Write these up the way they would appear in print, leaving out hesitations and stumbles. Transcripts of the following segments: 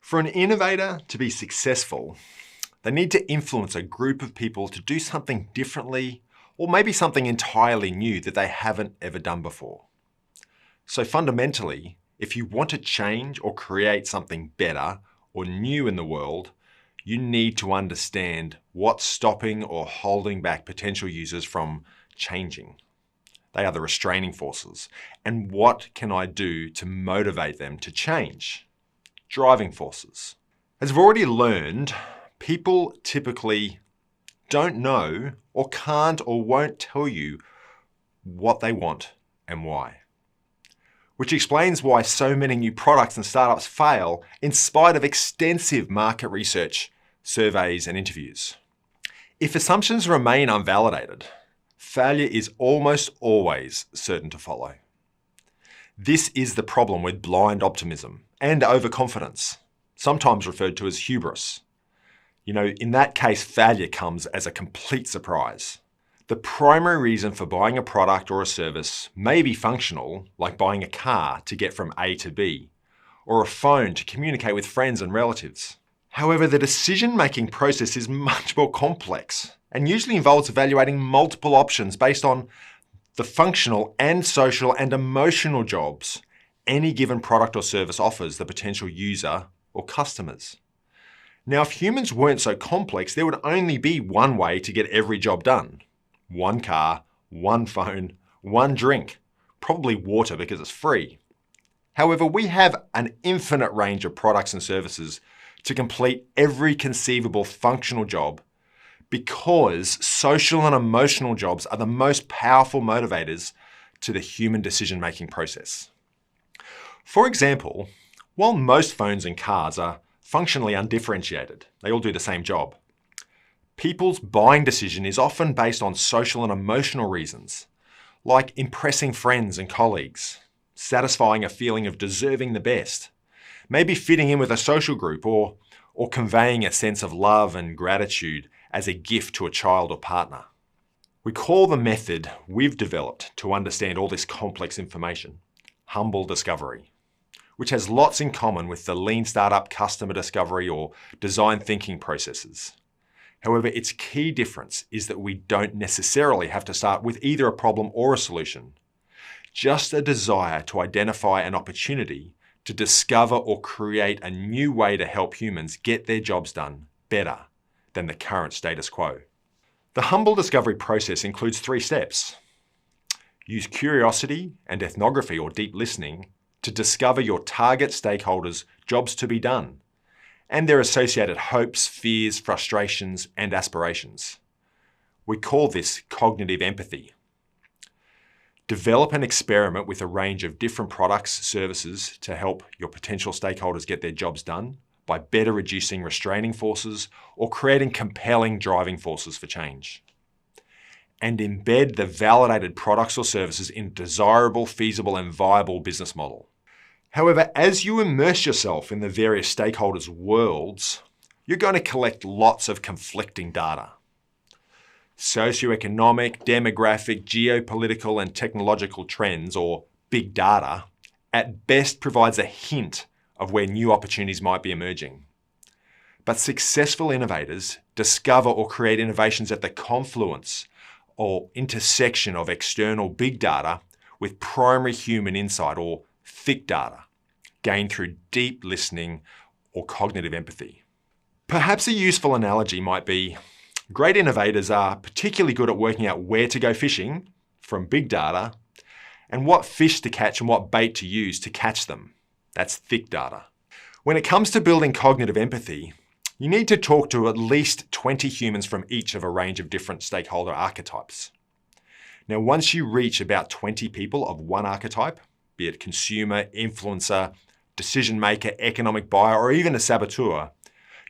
For an innovator to be successful, they need to influence a group of people to do something differently or maybe something entirely new that they haven't ever done before. So fundamentally, if you want to change or create something better or new in the world, you need to understand what's stopping or holding back potential users from changing. They are the restraining forces. And what can I do to motivate them to change? Driving forces. As we've already learned, people typically don't know or can't or won't tell you what they want and why. Which explains why so many new products and startups fail in spite of extensive market research, surveys, and interviews. If assumptions remain unvalidated, failure is almost always certain to follow. This is the problem with blind optimism and overconfidence, sometimes referred to as hubris. In that case, failure comes as a complete surprise. The primary reason for buying a product or a service may be functional, like buying a car to get from A to B, or a phone to communicate with friends and relatives. However, the decision-making process is much more complex and usually involves evaluating multiple options based on the functional and social and emotional jobs any given product or service offers the potential user or customers. Now, if humans weren't so complex, there would only be one way to get every job done. One car, one phone, one drink, probably water because it's free. However, we have an infinite range of products and services to complete every conceivable functional job because social and emotional jobs are the most powerful motivators to the human decision-making process. For example, while most phones and cars are functionally undifferentiated, they all do the same job, people's buying decision is often based on social and emotional reasons, like impressing friends and colleagues, satisfying a feeling of deserving the best, maybe fitting in with a social group, or conveying a sense of love and gratitude as a gift to a child or partner. We call the method we've developed to understand all this complex information humble discovery, which has lots in common with the lean startup customer discovery or design thinking processes. However, its key difference is that we don't necessarily have to start with either a problem or a solution, just a desire to identify an opportunity to discover or create a new way to help humans get their jobs done better than the current status quo. The humble discovery process includes 3 steps. Use curiosity and ethnography or deep listening to discover your target stakeholders' jobs to be done and their associated hopes, fears, frustrations, and aspirations. We call this cognitive empathy. Develop an experiment with a range of different products, services to help your potential stakeholders get their jobs done by better reducing restraining forces or creating compelling driving forces for change. And embed the validated products or services in a desirable, feasible, and viable business model. However, as you immerse yourself in the various stakeholders' worlds, you're going to collect lots of conflicting data. Socioeconomic, demographic, geopolitical, and technological trends, or big data, at best provides a hint of where new opportunities might be emerging. But successful innovators discover or create innovations at the confluence or intersection of external big data with primary human insight, or thick data, gained through deep listening or cognitive empathy. Perhaps a useful analogy might be, great innovators are particularly good at working out where to go fishing from big data and what fish to catch and what bait to use to catch them. That's thick data. When it comes to building cognitive empathy, you need to talk to at least 20 humans from each of a range of different stakeholder archetypes. Now, once you reach about 20 people of one archetype, be it consumer, influencer, decision maker, economic buyer, or even a saboteur,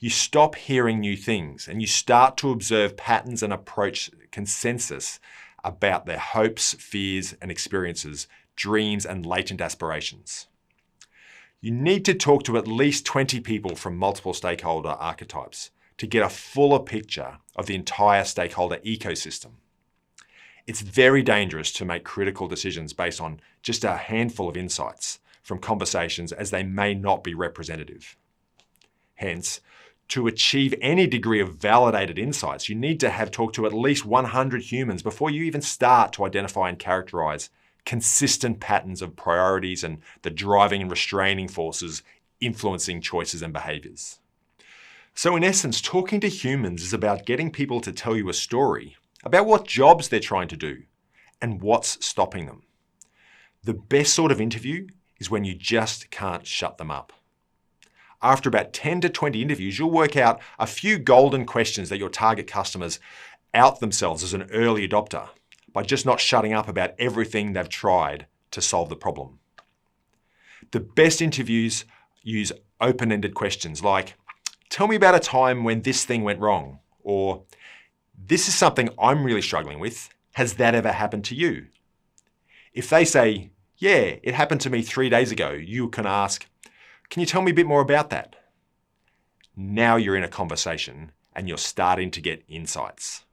you stop hearing new things and you start to observe patterns and approach consensus about their hopes, fears, and experiences, dreams, and latent aspirations. You need to talk to at least 20 people from multiple stakeholder archetypes to get a fuller picture of the entire stakeholder ecosystem. It's very dangerous to make critical decisions based on just a handful of insights from conversations, as they may not be representative. Hence, to achieve any degree of validated insights, you need to have talked to at least 100 humans before you even start to identify and characterize consistent patterns of priorities and the driving and restraining forces influencing choices and behaviors. So in essence, talking to humans is about getting people to tell you a story about what jobs they're trying to do and what's stopping them. The best sort of interview is when you just can't shut them up. After about 10 to 20 interviews, you'll work out a few golden questions that your target customers out themselves as an early adopter by just not shutting up about everything they've tried to solve the problem. The best interviews use open-ended questions like, tell me about a time when this thing went wrong, or this is something I'm really struggling with. Has that ever happened to you? If they say, yeah, it happened to me 3 days ago, you can ask, can you tell me a bit more about that? Now you're in a conversation and you're starting to get insights.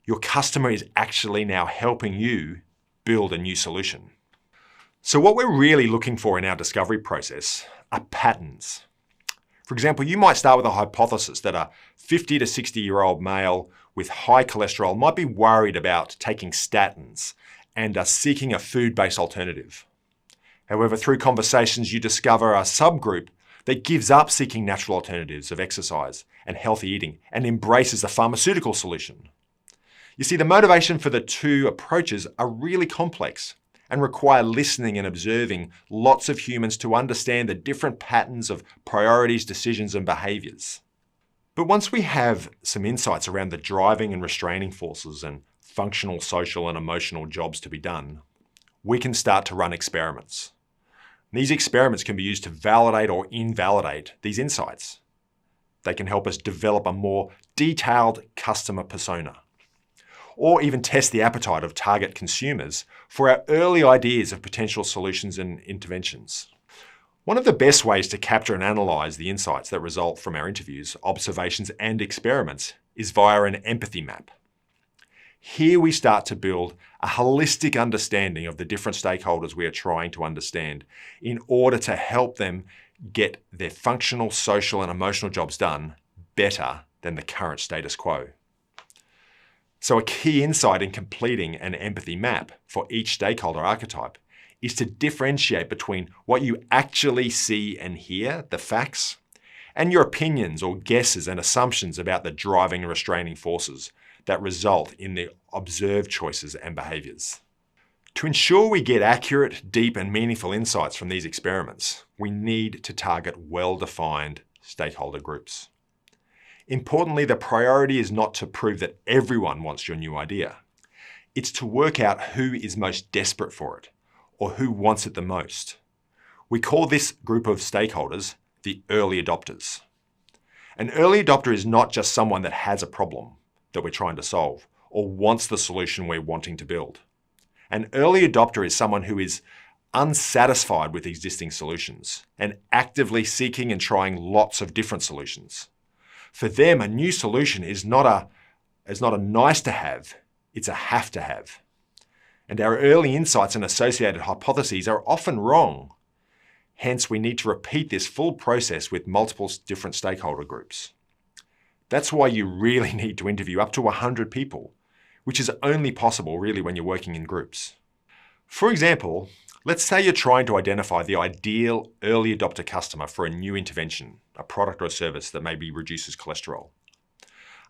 Your customer is actually now helping you build a new solution. So what we're really looking for in our discovery process are patterns. For example, you might start with a hypothesis that a 50 to 60-year-old male with high cholesterol might be worried about taking statins and are seeking a food-based alternative. However, through conversations, you discover a subgroup that gives up seeking natural alternatives of exercise and healthy eating and embraces a pharmaceutical solution. You see, the motivation for the two approaches are really complex and require listening and observing lots of humans to understand the different patterns of priorities, decisions, and behaviors. But once we have some insights around the driving and restraining forces and functional, social, and emotional jobs to be done, we can start to run experiments. These experiments can be used to validate or invalidate these insights. They can help us develop a more detailed customer persona, or even test the appetite of target consumers for our early ideas of potential solutions and interventions. One of the best ways to capture and analyze the insights that result from our interviews, observations, and experiments is via an empathy map. Here we start to build a holistic understanding of the different stakeholders we are trying to understand in order to help them get their functional, social, and emotional jobs done better than the current status quo. So a key insight in completing an empathy map for each stakeholder archetype is to differentiate between what you actually see and hear, the facts, and your opinions or guesses and assumptions about the driving and restraining forces that result in the observed choices and behaviors. To ensure we get accurate, deep, and meaningful insights from these experiments, we need to target well-defined stakeholder groups. Importantly, the priority is not to prove that everyone wants your new idea. It's to work out who is most desperate for it, or who wants it the most. We call this group of stakeholders the early adopters. An early adopter is not just someone that has a problem that we're trying to solve, or wants the solution we're wanting to build. An early adopter is someone who is unsatisfied with existing solutions and actively seeking and trying lots of different solutions. For them, a new solution is not a nice to have, it's a have to have. And our early insights and associated hypotheses are often wrong. Hence, we need to repeat this full process with multiple different stakeholder groups. That's why you really need to interview up to 100 people, which is only possible really when you're working in groups. For example, let's say you're trying to identify the ideal early adopter customer for a new intervention, a product or service that maybe reduces cholesterol.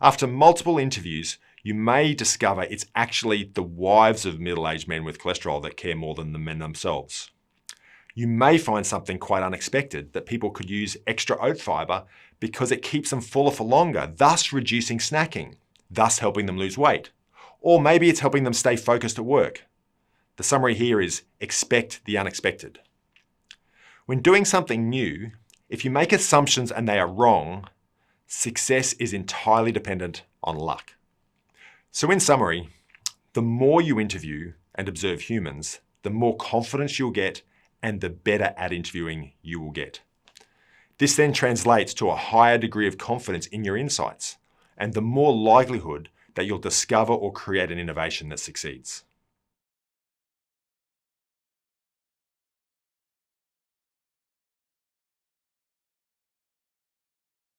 After multiple interviews, you may discover it's actually the wives of middle-aged men with cholesterol that care more than the men themselves. You may find something quite unexpected, that people could use extra oat fiber because it keeps them fuller for longer, thus reducing snacking, thus helping them lose weight. Or maybe it's helping them stay focused at work. The summary here is expect the unexpected. When doing something new, if you make assumptions and they are wrong, success is entirely dependent on luck. So in summary, the more you interview and observe humans, the more confidence you'll get and the better at interviewing you will get. This then translates to a higher degree of confidence in your insights and the more likelihood that you'll discover or create an innovation that succeeds.